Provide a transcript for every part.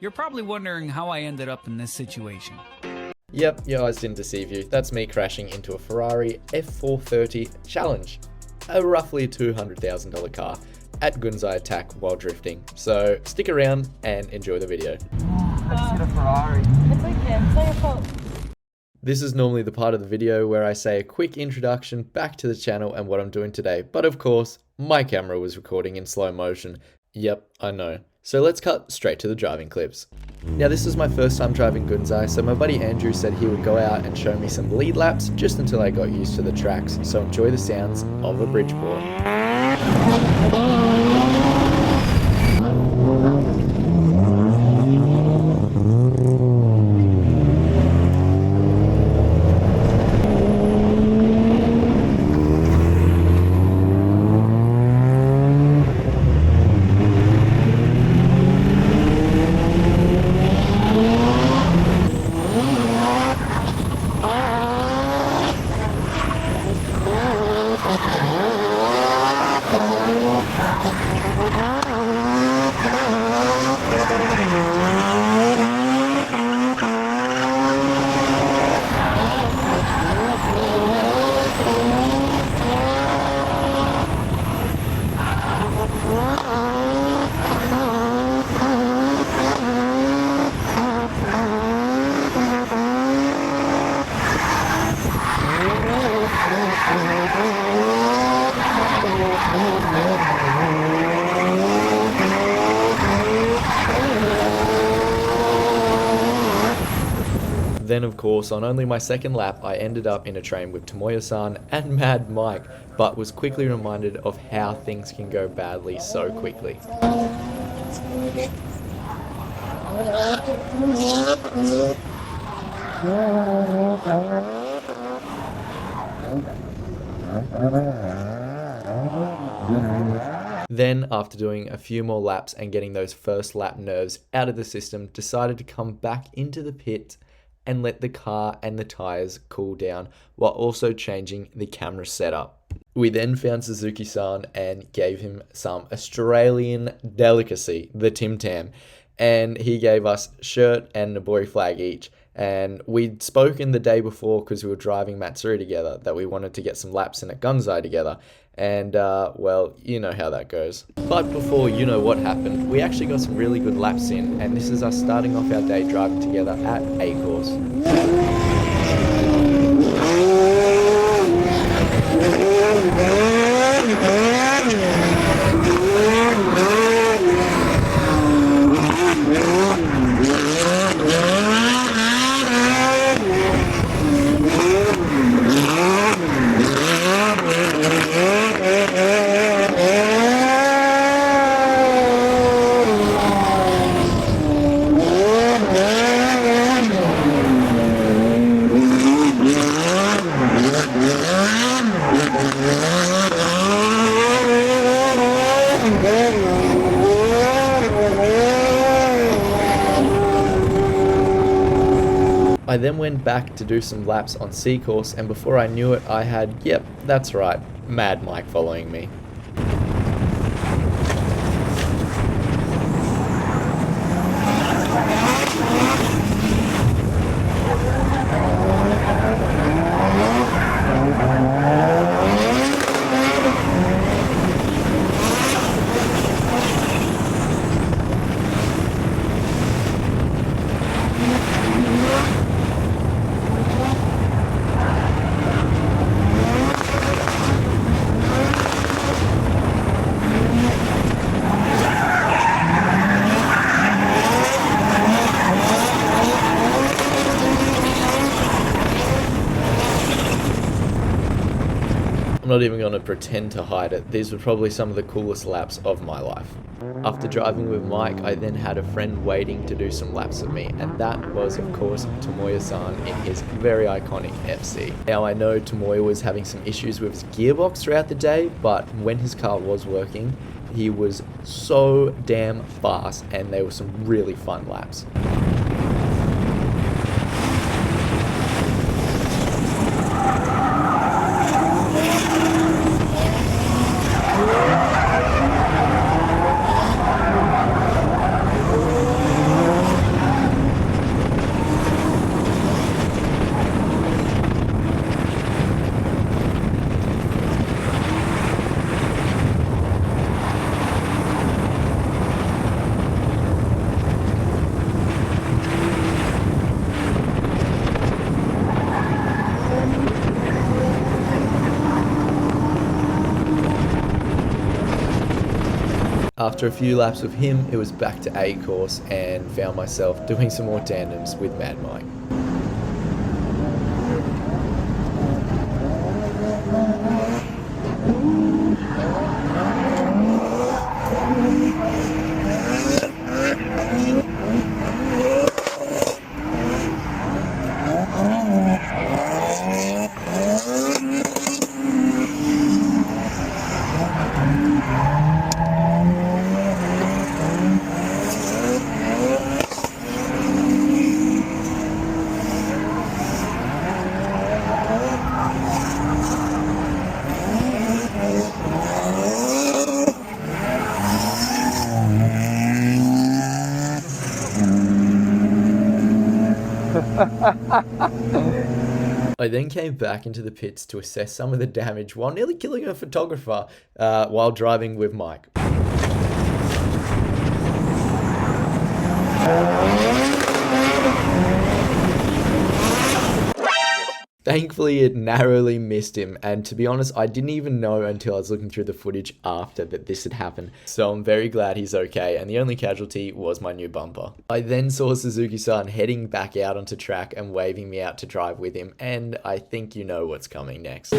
You're probably wondering how I ended up in this situation. Yep, your eyes didn't deceive you. That's me crashing into a Ferrari F430 Challenge, a roughly $200,000 car, at Gunsai attack while drifting. So stick around and enjoy the video. I just hit a Ferrari. It's okay, it's not your fault. This is normally the part of the video where I say a quick introduction back to the channel and what I'm doing today, but of course, my camera was recording in slow motion. Yep, I know. So let's cut straight to the driving clips. Now this is my first time driving Gunsai, so my buddy Andrew said he would go out and show me some lead laps just until I got used to the tracks, so enjoy the sounds of a Bridgeport. Then of course, on only my second lap, I ended up in a train with Tomoya-san and Mad Mike, but was quickly reminded of how things can go badly so quickly. Then, after doing a few more laps and getting those first lap nerves out of the system, decided to come back into the pit and let the car and the tires cool down while also changing the camera setup. We then found Suzuki-san and gave him some Australian delicacy, the Tim Tam, and he gave us shirt and a boy flag each. And we'd spoken the day before, because we were driving Matsuri together, that we wanted to get some laps in at Gunsai together. And, well, you know how that goes. But before you know what happened, we actually got some really good laps in, and this is us starting off our day driving together at A-Course. I then went back to do some laps on C course, and before I knew it, I had, yep, that's right, Mad Mike following me. I'm not even going to pretend to hide it. These were probably some of the coolest laps of my life. After driving with Mike, I then had a friend waiting to do some laps with me, and that was of course Tomoya-san in his very iconic FC. Now I know Tomoya was having some issues with his gearbox throughout the day, but when his car was working, he was so damn fast, and they were some really fun laps. After a few laps with him, it was back to A course and found myself doing some more tandems with Mad Mike. I then came back into the pits to assess some of the damage while nearly killing a photographer while driving with Mike. Thankfully, it narrowly missed him, and to be honest, I didn't even know until I was looking through the footage after that this had happened, so I'm very glad he's okay, and the only casualty was my new bumper. I then saw Suzuki-san heading back out onto track and waving me out to drive with him, and I think you know what's coming next.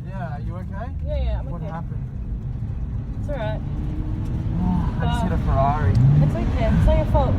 Yeah, are you okay? Yeah, I'm What okay. happened? It's alright. I just hit a Ferrari. It's okay. It's not your fault.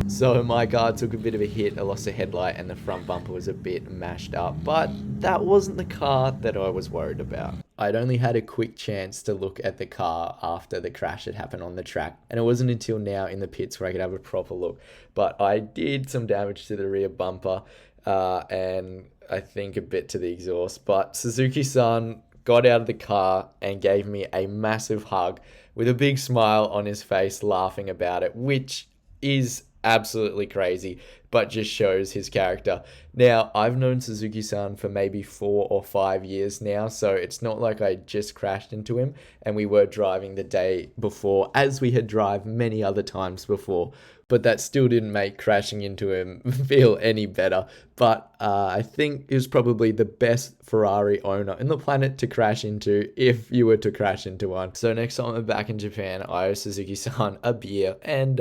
So my car took a bit of a hit, I lost a headlight and the front bumper was a bit mashed up, but that wasn't the car that I was worried about. I'd only had a quick chance to look at the car after the crash had happened on the track, and it wasn't until now in the pits where I could have a proper look. But I did some damage to the rear bumper and I think a bit to the exhaust, but Suzuki-san got out of the car and gave me a massive hug with a big smile on his face, laughing about it, which is absolutely crazy, but just shows his character. Now, I've known Suzuki-san for maybe 4 or 5 years now, so it's not like I just crashed into him, and we were driving the day before, as we had drive many other times before, but that still didn't make crashing into him feel any better. But I think he was probably the best Ferrari owner in the planet to crash into if you were to crash into one. So next time I'm back in Japan, I owe Suzuki-san a beer and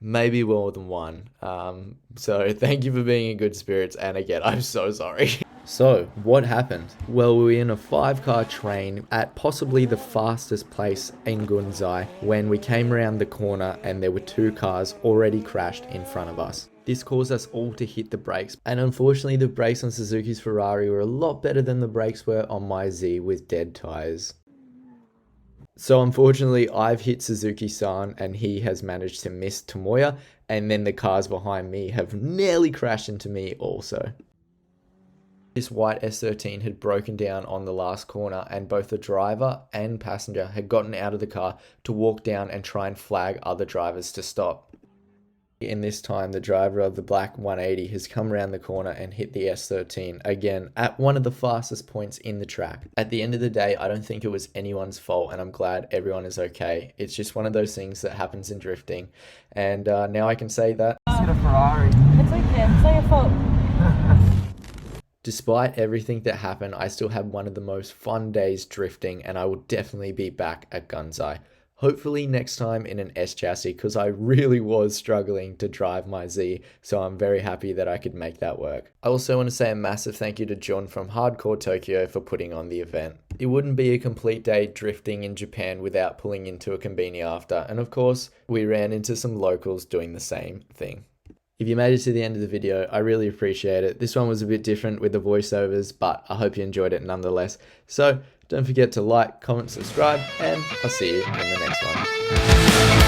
maybe more than one. So thank you for being in good spirits, and again, I'm so sorry. So, what happened? Well, we were in a 5-car train at possibly the fastest place in Gunsai when we came around the corner and there were 2 cars already crashed in front of us. This caused us all to hit the brakes, and unfortunately the brakes on Suzuki's Ferrari were a lot better than the brakes were on my Z with dead tires. So unfortunately, I've hit Suzuki-san and he has managed to miss Tomoya, and then the cars behind me have nearly crashed into me also. This white S13 had broken down on the last corner, and both the driver and passenger had gotten out of the car to walk down and try and flag other drivers to stop. In this time, the driver of the black 180 has come around the corner and hit the S13 again at one of the fastest points in the track. At the end of the day, I don't think it was anyone's fault, and I'm glad everyone is okay. It's just one of those things that happens in drifting, and now I can say that I just hit a Ferrari. It's okay. It's not your fault. despite everything that happened, I still had one of the most fun days drifting, and I will definitely be back at Gunsai. Hopefully next time in an S chassis, because I really was struggling to drive my Z, so I'm very happy that I could make that work. I also want to say a massive thank you to John from Hardcore Tokyo for putting on the event. It wouldn't be a complete day drifting in Japan without pulling into a konbini after, and of course, we ran into some locals doing the same thing. If you made it to the end of the video, I really appreciate it. This one was a bit different with the voiceovers, but I hope you enjoyed it nonetheless. So don't forget to like, comment, subscribe, and I'll see you in the next one.